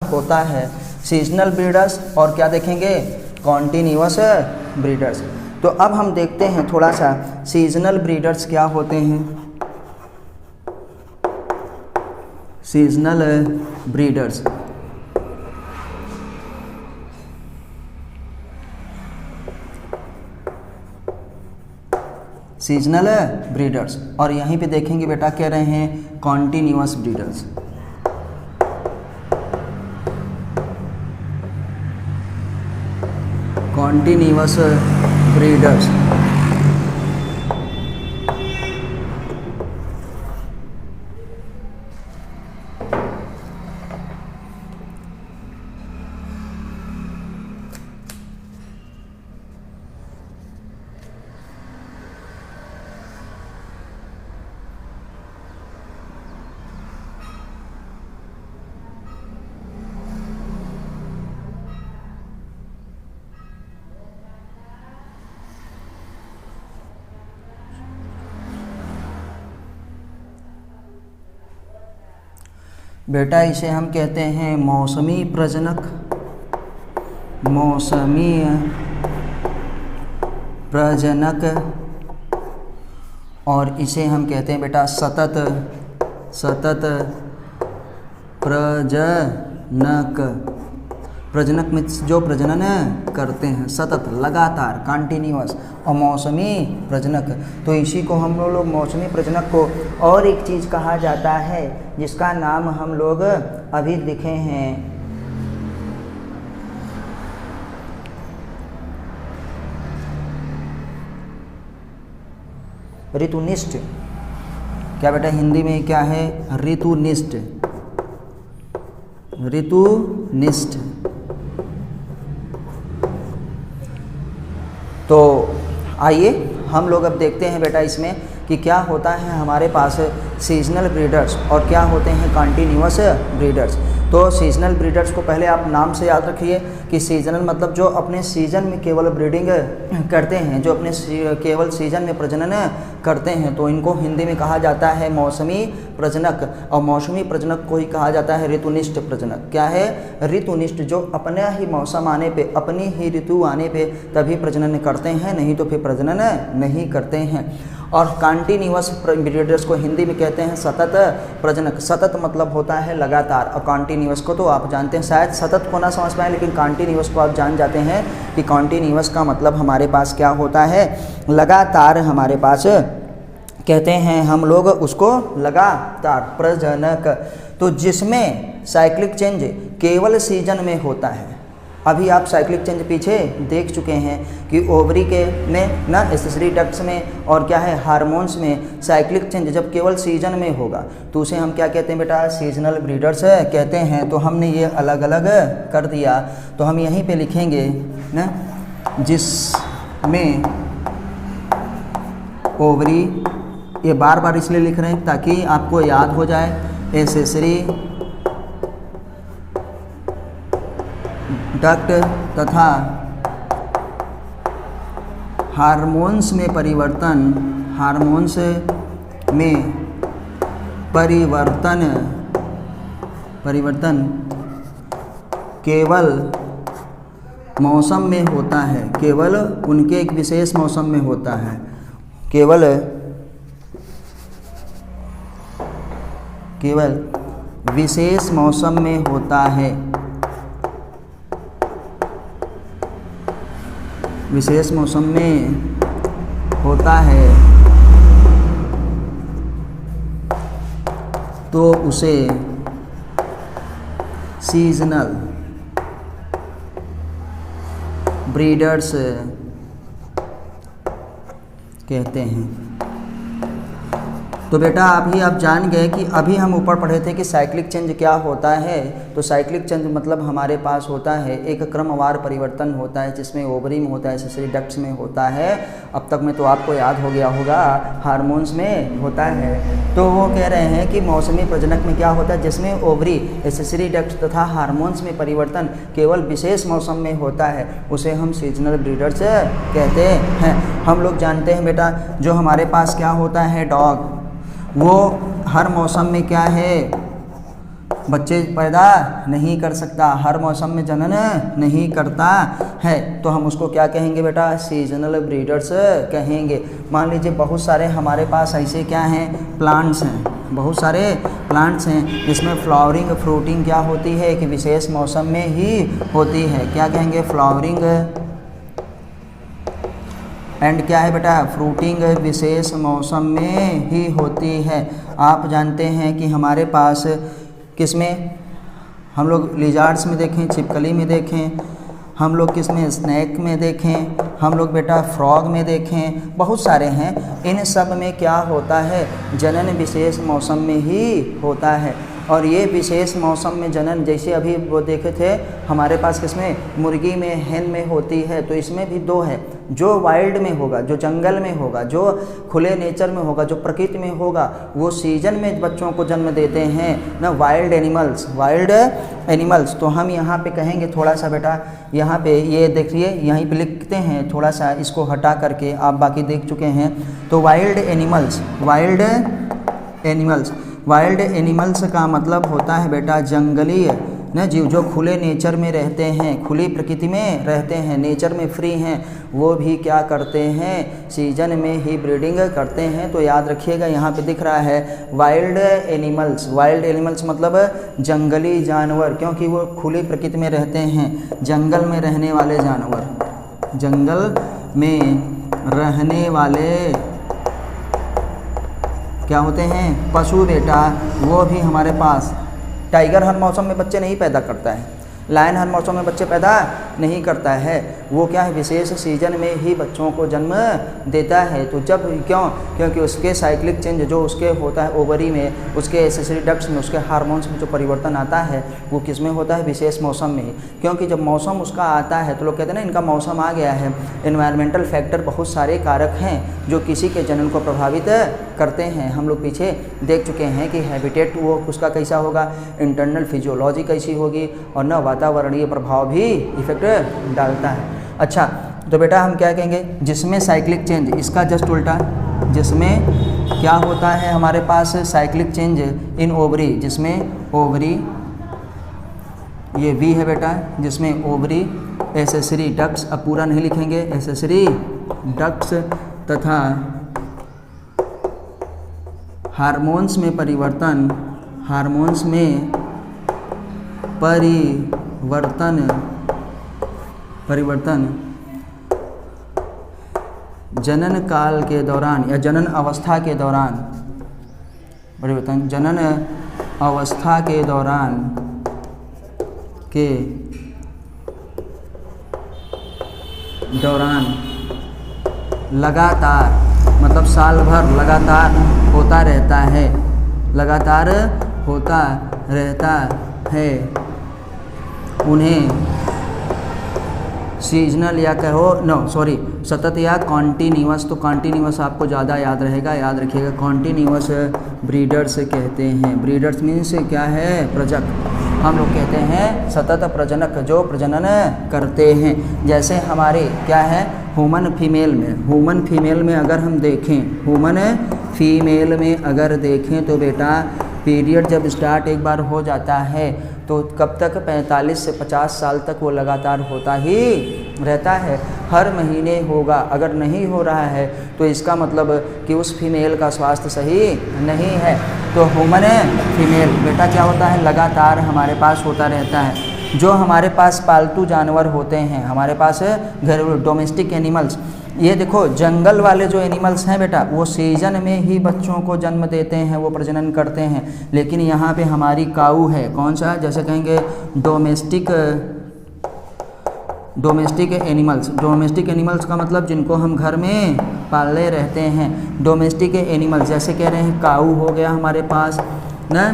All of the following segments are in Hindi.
होता है सीजनल ब्रीडर्स और क्या देखेंगे, कॉन्टिन्यूअस ब्रीडर्स। तो अब हम देखते हैं थोड़ा सा सीजनल ब्रीडर्स क्या होते हैं। सीजनल ब्रीडर्स, सीजनल ब्रीडर्स, और यहीं पे देखेंगे बेटा कह रहे हैं कॉन्टिन्यूअस ब्रीडर्स। Continuous breeders. बेटा इसे हम कहते हैं मौसमी प्रजनक, मौसमी प्रजनक, और इसे हम कहते हैं बेटा सतत प्रजनक। प्रजनक में जो प्रजनन करते हैं, सतत, लगातार, कंटिन्यूअस, और मौसमी प्रजनक। तो इसी को हम लोग मौसमी प्रजनक को और एक चीज़ कहा जाता है जिसका नाम हम लोग अभी लिखे हैं, ऋतुनिष्ठ। क्या बेटा हिंदी में क्या है, ऋतुनिष्ठ, ऋतुनिष्ठ। तो आइए हम लोग अब देखते हैं बेटा इसमें कि क्या होता है हमारे पास सीजनल ब्रीडर्स और क्या होते हैं कंटिन्यूअस ब्रीडर्स। तो सीजनल ब्रीडर्स को पहले आप नाम से याद रखिए कि सीजनल मतलब जो अपने सीजन में केवल ब्रीडिंग करते हैं, जो अपने केवल सीजन में प्रजनन करते हैं, तो इनको हिंदी में कहा जाता है मौसमी प्रजनक। और मौसमी प्रजनक को ही कहा जाता है ऋतुनिष्ठ प्रजनक। क्या है, ऋतुनिष्ठ, जो अपने ही मौसम आने पे, अपनी ही ऋतु आने पे तभी प्रजनन करते हैं, नहीं तो फिर प्रजनन नहीं करते हैं। और कंटिन्यूअस ब्रीडर्स को हिंदी में कहते हैं सतत प्रजनक। सतत मतलब होता है लगातार, और कंटिन्यूअस को तो आप जानते हैं, शायद सतत को ना समझ पाए लेकिन कंटिन्यूअस को आप जान जाते हैं कि कंटिन्यूअस का मतलब हमारे पास क्या होता है, लगातार। हमारे पास कहते हैं हम लोग उसको लगातार प्रजनक। तो जिसमें साइक्लिक चेंज केवल सीजन में होता है। अभी आप साइक्लिक चेंज पीछे देख चुके हैं कि ओवरी के में ना, एसेसरी डक्ट्स में, और क्या है हार्मोन्स में साइक्लिक चेंज जब केवल सीजन में होगा तो उसे हम क्या कहते हैं बेटा, सीजनल ब्रीडर्स कहते हैं। तो हमने ये अलग अलग कर दिया, तो हम यहीं पे लिखेंगे ना, जिसमें ओवरी, ये बार बार इसलिए लिख रहे हैं ताकि आपको याद हो जाए, एसेसरी डक्ट तथा हार्मोन्स में परिवर्तन, हार्मोन्स में परिवर्तन केवल मौसम में होता है, केवल उनके एक विशेष मौसम में होता है, केवल विशेष मौसम में होता है, विशेष मौसम में होता है, तो उसे सीजनल ब्रीडर्स कहते हैं। तो बेटा अभी आप जान गए कि अभी हम ऊपर पढ़े थे कि साइक्लिक चेंज क्या होता है। तो साइक्लिक चेंज मतलब हमारे पास होता है एक क्रमवार परिवर्तन होता है, जिसमें ओवरी में होता है, एसेसरी डक्ट्स में होता है, अब तक में तो आपको याद हो गया होगा, हार्मोन्स में होता है। तो वो कह रहे हैं कि मौसमी प्रजनक में क्या होता है, जिसमें ओवरी, एसेसरी डक्ट्स तथा हार्मोन्स में परिवर्तन केवल विशेष मौसम में होता है, उसे हम सीजनल ब्रीडर्स कहते हैं। हम लोग जानते हैं बेटा, जो हमारे पास क्या होता है डॉग, वो हर मौसम में क्या है, बच्चे पैदा नहीं कर सकता, हर मौसम में जनन नहीं करता है, तो हम उसको क्या कहेंगे बेटा, सीजनल ब्रीडर्स कहेंगे। मान लीजिए बहुत सारे हमारे पास ऐसे क्या हैं, प्लांट्स हैं, बहुत सारे प्लांट्स हैं जिसमें फ्लावरिंग फ्रूटिंग क्या होती है, कि विशेष मौसम में ही होती है। क्या कहेंगे, फ्लावरिंग एंड क्या है बेटा, फ्रूटिंग विशेष मौसम में ही होती है। आप जानते हैं कि हमारे पास किसमें, हम लोग लिजार्ड्स में देखें, छिपकली में देखें, हम लोग किसमें, स्नैक में देखें, हम लोग बेटा फ्रॉग में देखें, बहुत सारे हैं। इन सब में क्या होता है, जनन विशेष मौसम में ही होता है। और ये विशेष मौसम में जनन, जैसे अभी वो देखे थे हमारे पास किसमें, मुर्गी में, hen में होती है, तो इसमें भी दो है, जो वाइल्ड में होगा, जो जंगल में होगा, जो खुले नेचर में होगा, जो प्रकृति में होगा, वो सीजन में बच्चों को जन्म देते हैं ना, वाइल्ड एनिमल्स। तो हम यहाँ पे कहेंगे थोड़ा सा बेटा, यहाँ पे ये देखिए, यहीं पे लिखते हैं, थोड़ा सा इसको हटा करके, आप बाकी देख चुके हैं। तो वाइल्ड एनिमल्स का मतलब होता है बेटा जंगली न जीव, जो खुले नेचर में रहते हैं, खुली प्रकृति में रहते हैं, नेचर में फ्री हैं, वो भी क्या करते हैं, सीजन में ही ब्रीडिंग करते हैं। तो याद रखिएगा, यहाँ पे दिख रहा है वाइल्ड एनिमल्स मतलब जंगली जानवर, क्योंकि वो खुली प्रकृति में रहते हैं, जंगल में रहने वाले जानवर, जंगल में रहने वाले क्या होते हैं, पशु बेटा। वो भी हमारे पास, टाइगर हर मौसम में बच्चे नहीं पैदा करता है, लायन हर मौसम में बच्चे पैदा नहीं करता है, वो क्या है, विशेष सीजन में ही बच्चों को जन्म देता है। तो जब क्योंकि उसके साइक्लिक चेंज जो उसके होता है ओवरी में, उसके एसेसरी डक्ट्स में, उसके हार्मोन्स में जो परिवर्तन आता है, वो किस में होता है, विशेष मौसम में ही। क्योंकि जब मौसम उसका आता है तो लोग कहते हैं ना, इनका मौसम आ गया है। एनवायरमेंटल फैक्टर बहुत सारे कारक हैं जो किसी के जनन को प्रभावित करते हैं। हम लोग पीछे देख चुके हैं कि हैबिटेट वो उसका कैसा होगा, इंटरनल फिजियोलॉजी कैसी होगी, और न वातावरणीय प्रभाव भी इफेक्ट डालता है। अच्छा, तो बेटा हम क्या कहेंगे, जिसमें साइक्लिक चेंज, इसका जस्ट उल्टा, जिसमें क्या होता है हमारे पास साइक्लिक चेंज इन ओवरी, जिसमें ओवरी, ये वी है बेटा, जिसमें ओवरी, एसेसरी डक्ट्स, अब पूरा नहीं लिखेंगे, एसेसरी डक्ट्स तथा हार्मोन्स में परिवर्तन, हार्मोन्स में परिवर्तन जनन काल के दौरान या जनन अवस्था के दौरान, परिवर्तन जनन अवस्था के दौरान लगातार, मतलब साल भर लगातार होता रहता है, लगातार होता रहता है, उन्हें सीजनल या सतत या कॉन्टीन्यूअस, तो कॉन्टीन्यूअस आपको ज़्यादा याद रहेगा, याद रखिएगा, कॉन्टीन्यूअस ब्रीडर्स कहते हैं। ब्रीडर्स मीन्स क्या है, प्रजक, हम लोग कहते हैं सतत प्रजनक, जो प्रजनन करते हैं। जैसे हमारे क्या है, ह्यूमन फीमेल में अगर हम देखें, ह्यूमन फीमेल में अगर देखें तो बेटा पीरियड जब स्टार्ट एक बार हो जाता है तो कब तक, 45 से 50 साल तक वो लगातार होता ही रहता है, हर महीने होगा। अगर नहीं हो रहा है तो इसका मतलब कि उस फीमेल का स्वास्थ्य सही नहीं है। तो ह्यूमन फीमेल बेटा क्या होता है, लगातार हमारे पास होता रहता है। जो हमारे पास पालतू जानवर होते हैं, हमारे पास घरेलू डोमेस्टिक एनिमल्स, ये देखो जंगल वाले जो एनिमल्स हैं बेटा, वो सीजन में ही बच्चों को जन्म देते हैं, वो प्रजनन करते हैं। लेकिन यहाँ पे हमारी काऊ है, कौन सा, जैसे कहेंगे डोमेस्टिक एनिमल्स का मतलब जिनको हम घर में पाले रहते हैं। डोमेस्टिक एनिमल्स जैसे कह रहे हैं, काऊ हो गया हमारे पास ना,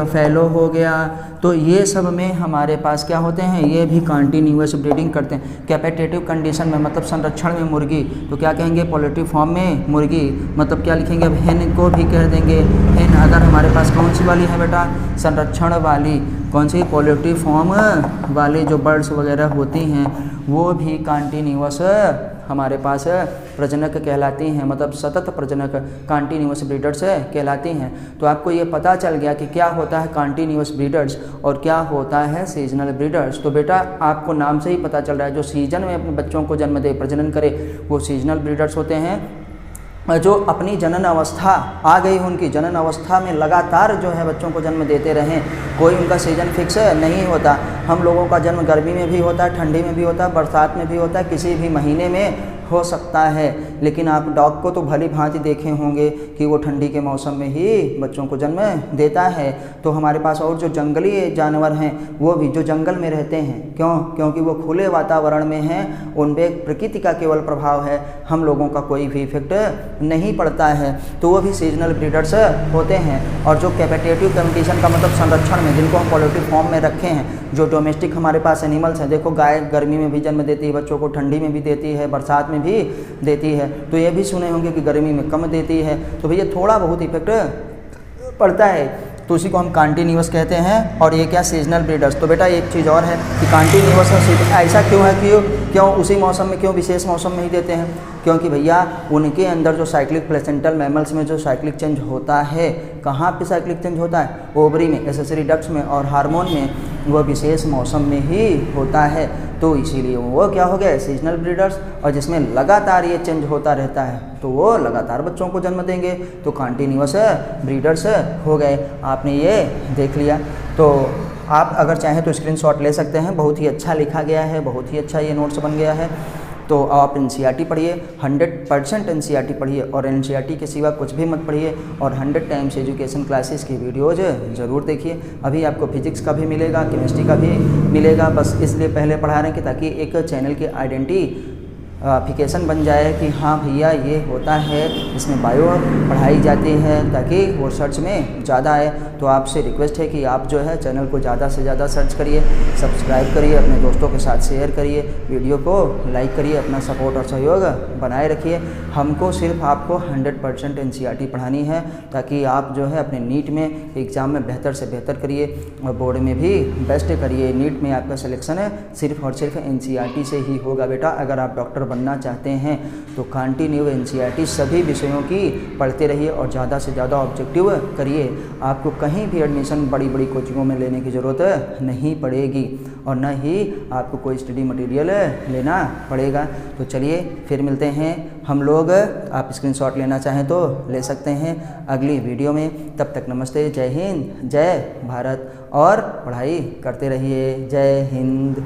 फैलो हो गया, तो ये सब में हमारे पास क्या होते हैं, ये भी कंटिन्यूअस ब्रीडिंग करते हैं। कैपेटेटिव कंडीशन में मतलब संरक्षण में मुर्गी, तो क्या कहेंगे, पोल्ट्री फॉर्म में मुर्गी, मतलब क्या लिखेंगे, अब हेन को भी कह देंगे हेन। अगर हमारे पास कौन सी वाली है बेटा, संरक्षण वाली, कौन सी, पोल्ट्री फॉर्म वाली जो बर्ड्स वगैरह होती हैं, वो भी कंटिन्यूअस हमारे पास प्रजनक कहलाती हैं, मतलब सतत प्रजनक कॉन्टिन्यूअस ब्रीडर्स कहलाती हैं। तो आपको ये पता चल गया कि क्या होता है कॉन्टिन्यूअस ब्रीडर्स और क्या होता है सीजनल ब्रीडर्स। तो बेटा आपको नाम से ही पता चल रहा है, जो सीजन में अपने बच्चों को जन्म दे, प्रजनन करे, वो सीजनल ब्रीडर्स होते हैं। जो अपनी जनन अवस्था आ गई, उनकी जनन अवस्था में लगातार जो है बच्चों को जन्म देते रहें, कोई उनका सीजन फिक्स नहीं होता। हम लोगों का जन्म गर्मी में भी होता है, ठंडी में भी होता है, बरसात में भी होता है, किसी भी महीने में हो सकता है। लेकिन आप डॉग को तो भली भांति देखे होंगे कि वो ठंडी के मौसम में ही बच्चों को जन्म देता है। तो हमारे पास और जो जंगली जानवर हैं, वो भी जो जंगल में रहते हैं, क्योंकि वो खुले वातावरण में हैं, उन पर प्रकृति का केवल प्रभाव है, हम लोगों का कोई भी इफेक्ट नहीं पड़ता है, तो वो भी सीजनल ब्रीडर्स होते हैं। और जो कैपेटिटिव कंपटीशन का मतलब संरक्षण में, जिनको हम पोल्ट्री फॉर्म में रखे हैं, जो डोमेस्टिक हमारे पास एनिमल्स हैं, देखो गाय गर्मी में भी जन्म देती है बच्चों को, ठंडी में भी देती है, बरसात में भी देती है। तो ये भी सुने होंगे कि गर्मी में कम देती है, तो भैया थोड़ा बहुत इफेक्ट पड़ता है, तो उसी को हम कॉन्टिन्यूअस कहते हैं। और ये क्या सीजनल ब्रीडर्स। तो बेटा एक चीज़ और है कि कॉन्टिन्यूअस ऐसा क्यों है कि क्यों उसी मौसम में, क्यों विशेष मौसम में ही देते हैं, क्योंकि भैया उनके अंदर जो साइक्लिक प्लेसेंटल मैमल्स में जो साइक्लिक चेंज होता है, कहाँ पे साइक्लिक चेंज होता है, ओवरी में, एसेसरी डक्ट्स में और हार्मोन में, वो विशेष मौसम में ही होता है। तो इसीलिए वो क्या हो गया सीजनल ब्रीडर्स। और जिसमें लगातार ये चेंज होता रहता है, तो वो लगातार बच्चों को जन्म देंगे, तो कॉन्टिन्यूअस ब्रीडर्स हो गए। आपने ये देख लिया। तो आप अगर चाहें तो स्क्रीनशॉट ले सकते हैं, बहुत ही अच्छा लिखा गया है, बहुत ही अच्छा ये नोट्स बन गया है। तो आप एनसीईआरटी पढ़िए, 100% एनसीईआरटी पढ़िए, और एनसीईआरटी के सिवा कुछ भी मत पढ़िए, और 100 टाइम्स एजुकेशन क्लासेस की वीडियोज़ ज़रूर देखिए। अभी आपको फिजिक्स का भी मिलेगा, केमिस्ट्री का भी मिलेगा, बस इसलिए पहले पढ़ा रहे हैं कि ताकि एक चैनल की आइडेंटिफिकेशन बन जाए कि हाँ भैया ये होता है, इसमें बायो पढ़ाई जाती है, ताकि वो सर्च में ज़्यादा आए। तो आपसे रिक्वेस्ट है कि आप जो है चैनल को ज़्यादा से ज़्यादा सर्च करिए, सब्सक्राइब करिए, अपने दोस्तों के साथ शेयर करिए, वीडियो को लाइक करिए, अपना सपोर्ट और सहयोग बनाए रखिए। हमको सिर्फ आपको 100% एनसीईआरटी पढ़ानी है, ताकि आप जो है अपने नीट में एग्ज़ाम में बेहतर से बेहतर करिए और बोर्ड में भी बेस्ट करिए। नीट में आपका सिलेक्शन सिर्फ और सिर्फ एनसीईआरटी से ही होगा बेटा। अगर आप डॉक्टर बनना चाहते हैं तो कंटिन्यू एनसीईआरटी सभी विषयों की पढ़ते रहिए और ज़्यादा से ज़्यादा ऑब्जेक्टिव करिए। आपको कहीं भी एडमिशन बड़ी बड़ी कोचिंगों में लेने की ज़रूरत नहीं पड़ेगी, और न ही आपको कोई स्टडी मटेरियल लेना पड़ेगा। तो चलिए फिर मिलते हैं हम लोग। आप स्क्रीनशॉट लेना चाहें तो ले सकते हैं अगली वीडियो में। तब तक नमस्ते, जय हिंद, जय भारत, और पढ़ाई करते रहिए। जय हिंद।